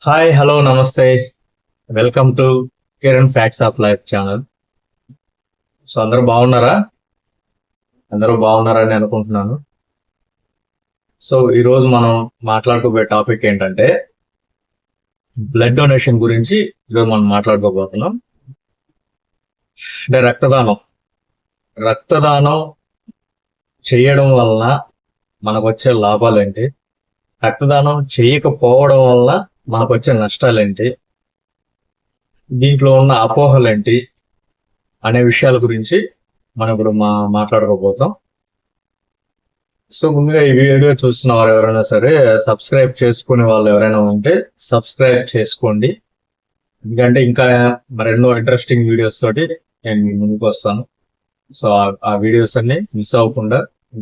Hi hello నమస్తే. Welcome to Kiran facts of life channel. So అందరూ బాగున్నారా? అందరూ బాగున్నారని అనుకుంటున్నాను. సో ఈరోజు మనం మాట్లాడుకోబోయే టాపిక్ ఏంటంటే బ్లడ్ డొనేషన్ గురించి ఈరోజు మనం మాట్లాడుకోబోతున్నాం. అంటే రక్తదానం చేయడం వలన మనకు వచ్చే లాభాలు ఏంటి, రక్తదానం చేయకపోవడం వలన మనకు వచ్చే నష్టాలేంటి, దీంట్లో ఉన్న అపోహలేంటి అనే విషయాల గురించి మనం ఇప్పుడు మాట్లాడుకోబోతాం. సో ముందుగా ఈ వీడియో చూస్తున్న వారు ఎవరైనా సరే సబ్స్క్రైబ్ చేసుకునే వాళ్ళు ఎవరైనా ఉంటే సబ్స్క్రైబ్ చేసుకోండి. ఎందుకంటే ఇంకా మరెన్నో ఇంట్రెస్టింగ్ వీడియోస్ తోటి నేను మీ ముందుకు వస్తాను. సో ఆ వీడియోస్ అన్ని మిస్ అవ్వకుండా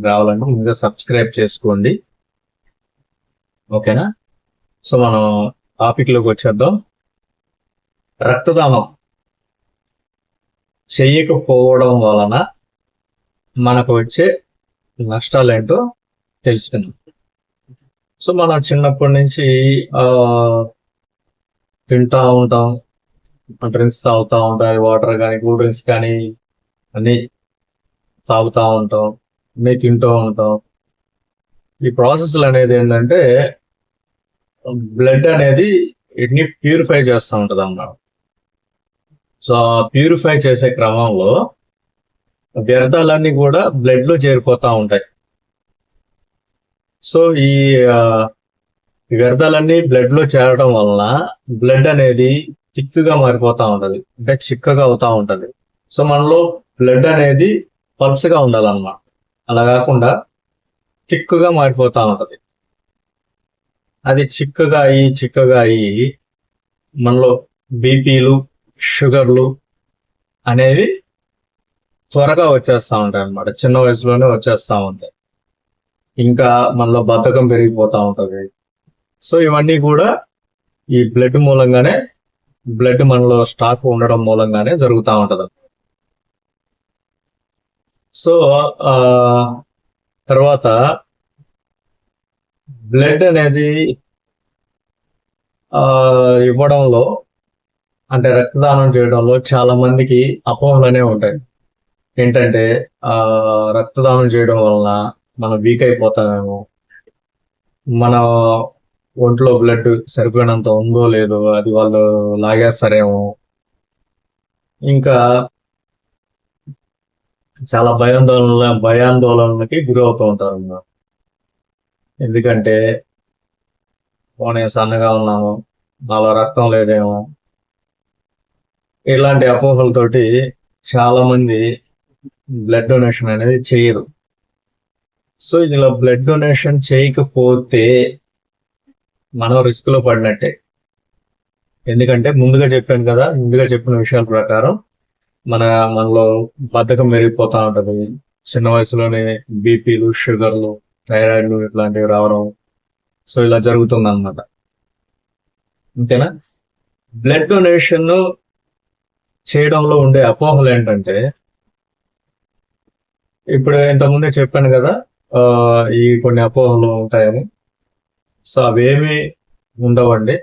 రావాలంటే ముందుగా సబ్స్క్రైబ్ చేసుకోండి. ఓకేనా? సో మనం టాపిక్ లోకి వచ్చేద్దాం. రక్తదానం చెయ్యకపోవడం వలన మనకు వచ్చే నష్టాలేంటో తెలుసుకుందాం. సో మనం చిన్నప్పటి నుంచి తింటా ఉంటాం, డ్రింక్స్ తాగుతూ ఉంటాం, వాటర్ కానీ కూల్ డ్రింక్స్ కానీ అన్ని తాగుతూ ఉంటాం, అన్ని తింటూ ఉంటాం. ఈ ప్రాసెస్లు అనేది ఏంటంటే బ్లడ్ అనేది వీటిని ప్యూరిఫై చేస్తూ ఉంటుంది అన్నమాట. సో ప్యూరిఫై చేసే క్రమంలో వ్యర్థాలన్నీ కూడా బ్లడ్ లో చేరిపోతూ ఉంటాయి. సో ఈ వ్యర్థాలన్నీ బ్లడ్ లో చేరడం వలన బ్లడ్ అనేది థిక్గా మారిపోతూ ఉంటది, అంటే చిక్కగా అవుతా ఉంటది. సో మనలో బ్లడ్ అనేది పల్చగా ఉండాలన్నమాట. అలా కాకుండా థిక్గా మారిపోతూ ఉంటది. అది చిక్కగా అయ్యి మనలో బీపీలు, షుగర్లు అనేవి త్వరగా వచ్చేస్తూ ఉంటాయి అన్నమాట. చిన్న వయసులోనే వచ్చేస్తూ ఉంటాయి. ఇంకా మనలో బద్ధకం పెరిగిపోతూ ఉంటుంది. సో ఇవన్నీ కూడా ఈ బ్లడ్ మూలంగానే, బ్లడ్ మనలో స్టాక్ ఉండడం మూలంగానే జరుగుతూ ఉంటది. సో తర్వాత బ్లడ్ అనేది ఇవ్వడంలో, అంటే రక్తదానం చేయడంలో చాలా మందికి అపోహలు అనేవి ఉంటాయి. ఏంటంటే రక్తదానం చేయడం వలన మనం వీక్ అయిపోతామేమో, మన ఒంట్లో బ్లడ్ సరిపోయినంత ఉందో లేదో అది వాళ్ళు లాగేస్తారేమో, ఇంకా చాలా భయాందోళనకి గురి అవుతూ ఉంటారు అన్నమాట. ఎందుకంటే నేను సన్నగా ఉన్నాము, నాలో రక్తం లేదేమో, ఇలాంటి అపోహలతోటి చాలా మంది బ్లడ్ డొనేషన్ అనేది చేయరు. సో ఇలా బ్లడ్ డొనేషన్ చేయకపోతే మనం రిస్క్ లో పడినట్టే. ఎందుకంటే ముందుగా చెప్పిన విషయాల ప్రకారం మనలో బద్ధకం పెరిగిపోతా ఉంటది. చిన్న వయసులోనే బీపీలు, షుగర్లు, థైరాయిడ్లు ఇట్లాంటివి రావడం. సో ఇలా జరుగుతుంది అన్నమాట. ఓకేనా? బ్లడ్ డొనేషన్ చేయడంలో ఉండే అపోహలు ఏంటంటే, ఇప్పుడు ఇంతకుముందే చెప్పాను కదా ఈ కొన్ని అపోహలు ఉంటాయని. సో అవేమి ఉండవండి.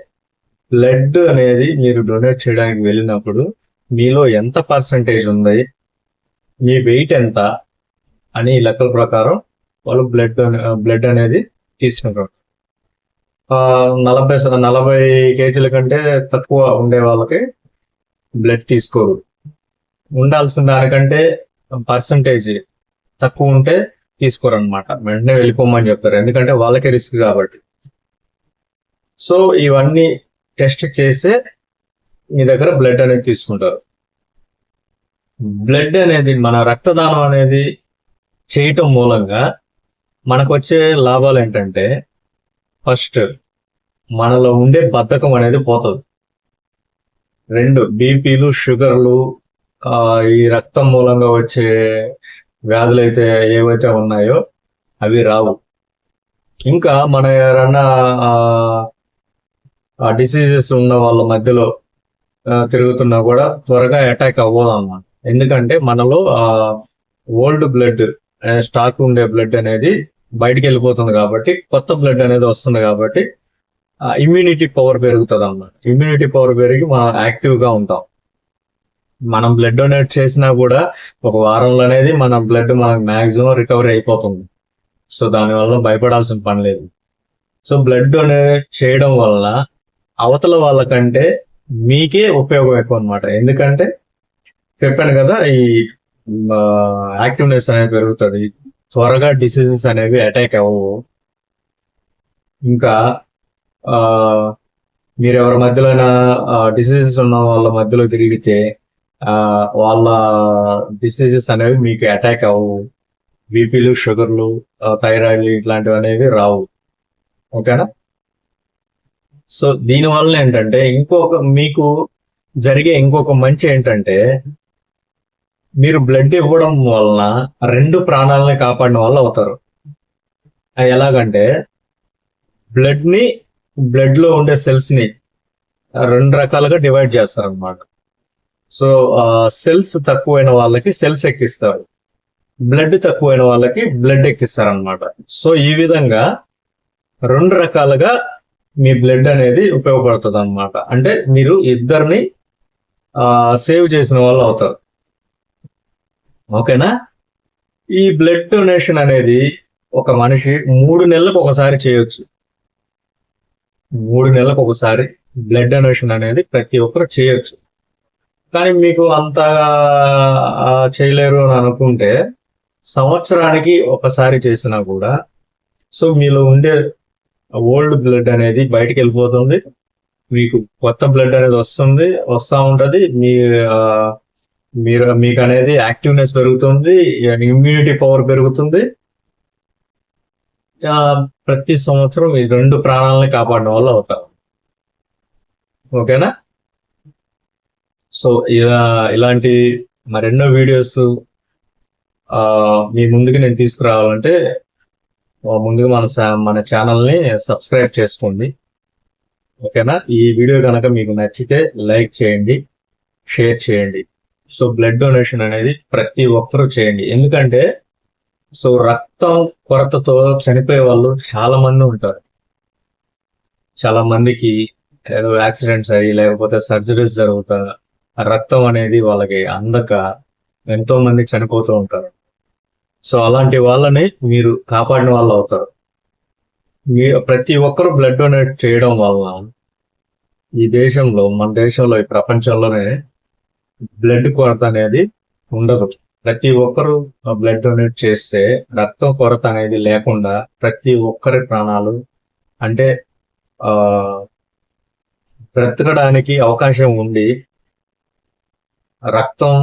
బ్లడ్ అనేది మీరు డొనేట్ చేయడానికి వెళ్ళినప్పుడు మీలో ఎంత పర్సంటేజ్ ఉంది, మీ వెయిట్ ఎంత అని లెక్కల ప్రకారం వాళ్ళు బ్లడ్ అనేది తీసుకుంటారు. 40 కేజీల కంటే తక్కువ ఉండే వాళ్ళకి బ్లడ్ తీసుకోరు. ఉండాల్సిన దానికంటే పర్సంటేజ్ తక్కువ ఉంటే తీసుకోరు అనమాట. వెంటనే వెళ్ళిపోమని చెప్తారు, ఎందుకంటే వాళ్ళకే రిస్క్ కాబట్టి. సో ఇవన్నీ టెస్ట్ చేసే మీ దగ్గర బ్లడ్ అనేది తీసుకుంటారు. బ్లడ్ అనేది, మన రక్తదానం అనేది చేయటం మూలంగా మనకు వచ్చే లాభాలు ఏంటంటే, ఫస్ట్ మనలో ఉండే బద్ధకం అనేది పోతుంది. 2 బీపీలు, షుగర్లు, ఈ రక్తం మూలంగా వచ్చే వ్యాధులు అయితే ఏవైతే ఉన్నాయో అవి రావు. ఇంకా మన ఎవరన్నా డిసీజెస్ ఉన్న వాళ్ళ మధ్యలో తిరుగుతున్నా కూడా త్వరగా అటాక్ అవ్వదు అన్నమాట. ఎందుకంటే మనలో ఓల్డ్ బ్లడ్, స్టాక్ ఉండే బ్లడ్ అనేది బయటికి వెళ్ళిపోతుంది కాబట్టి, కొత్త బ్లడ్ అనేది వస్తుంది కాబట్టి ఇమ్యూనిటీ పవర్ పెరుగుతుంది అన్నమాట. ఇమ్యూనిటీ పవర్ పెరిగి మనం యాక్టివ్ గా ఉంటాం. మనం బ్లడ్ డొనేట్ చేసినా కూడా ఒక వారంలో అనేది మన బ్లడ్ మనకు మాక్సిమం రికవరీ అయిపోతుంది. సో దానివల్ల భయపడాల్సిన పని లేదు. సో బ్లడ్ డొనేట్ చేయడం వల్ల అవతల వాళ్ళకంటే మీకే ఉపయోగం ఎక్కువ అనమాట. ఎందుకంటే చెప్పాను కదా, ఈ యాక్టివ్నెస్ అనేది పెరుగుతుంది, త్వరగా డిసీజెస్ అనేవి అటాక్ అవ్వవు. ఇంకా ఆ, మీరు ఎవరి మధ్యలోనే డిసీజెస్ ఉన్న వాళ్ళ మధ్యలో తిరిగితే వాళ్ళ డిసీజెస్ అనేవి మీకు అటాక్ అవ్వవు. బీపీలు, షుగర్లు, థైరాయిడ్ ఇట్లాంటివి అనేవి రావు. ఓకేనా? సో దీనివల్ల ఏంటంటే మీకు జరిగే ఇంకొక మంచి ఏంటంటే, మీరు బ్లడ్ ఇవ్వడం వలన 2 ప్రాణాలని కాపాడిన వాళ్ళు అవుతారు. అది ఎలాగంటే, బ్లడ్ లో ఉండే సెల్స్ ని 2 రకాలుగా డివైడ్ చేస్తారు అనమాట. సో సెల్స్ తక్కువైన వాళ్ళకి సెల్స్ ఎక్కిస్తారు, బ్లడ్ తక్కువైన వాళ్ళకి బ్లడ్ ఎక్కిస్తారు అనమాట. సో ఈ విధంగా 2 రకాలుగా మీ బ్లడ్ అనేది ఉపయోగపడుతుంది అనమాట. అంటే మీరు ఇద్దరిని సేవ్ చేసిన వాళ్ళు అవుతారు. ఓకేనా? ఈ బ్లడ్ డొనేషన్ అనేది ఒక మనిషి 3 నెలలకు ఒకసారి చేయొచ్చు. 3 నెలలకు ఒకసారి బ్లడ్ డొనేషన్ అనేది ప్రతి ఒక్కరు చేయొచ్చు. కానీ మీకు అంతగా చేయలేరు అని అనుకుంటే సంవత్సరానికి ఒకసారి చేసినా కూడా, సో మీలో ఉండే ఓల్డ్ బ్లడ్ అనేది బయటికి వెళ్ళిపోతుంది, మీకు కొత్త బ్లడ్ అనేది వస్తూ ఉంటది. మీకు అనేది యాక్టివ్నెస్ పెరుగుతుంది, ఇమ్యూనిటీ పవర్ పెరుగుతుంది. ప్రతి సంవత్సరం ఈ 2 ప్రాణాలని కాపాడిన వాళ్ళు అవుతారు. ఓకేనా? సో ఇలాంటి మరెన్నో వీడియోస్ మీ ముందుకు నేను తీసుకురావాలంటే ముందుగా మన ఛానల్ని సబ్స్క్రైబ్ చేసుకోండి. ఓకేనా? ఈ వీడియో కనుక మీకు నచ్చితే లైక్ చేయండి, షేర్ చేయండి. సో బ్లడ్ డొనేషన్ అనేది ప్రతి ఒక్కరూ చేయండి. ఎందుకంటే సో రక్తం కొరతతో చనిపోయే వాళ్ళు చాలా మంది ఉంటారు. చాలా మందికి ఏదో యాక్సిడెంట్స్ అయ్యి లేకపోతే సర్జరీస్ జరుగుతా రక్తం అనేది వాళ్ళకి అందక ఎంతో మంది చనిపోతూ ఉంటారు. సో అలాంటి వాళ్ళని మీరు కాపాడిన వాళ్ళు అవుతారు. ప్రతి ఒక్కరూ బ్లడ్ డొనేట్ చేయడం వలన మన దేశంలో ఈ ప్రపంచంలోనే బ్లడ్ కొరత అనేది ఉండదు. ప్రతి ఒక్కరు బ్లడ్ డొనేట్ చేస్తే రక్తం కొరత అనేది లేకుండా ప్రతి ఒక్కరి ప్రాణాలు అంటే బ్రతకడానికి అవకాశం ఉంది. రక్తం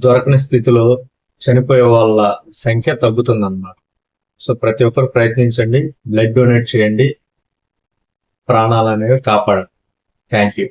దొరకని స్థితిలో చనిపోయే వాళ్ళ సంఖ్య తగ్గుతుందన్నమాట. సో ప్రతి ఒక్కరు ప్రయత్నించండి, బ్లడ్ డొనేట్ చేయండి, ప్రాణాలు అనేవి కాపాడండి. Thank you.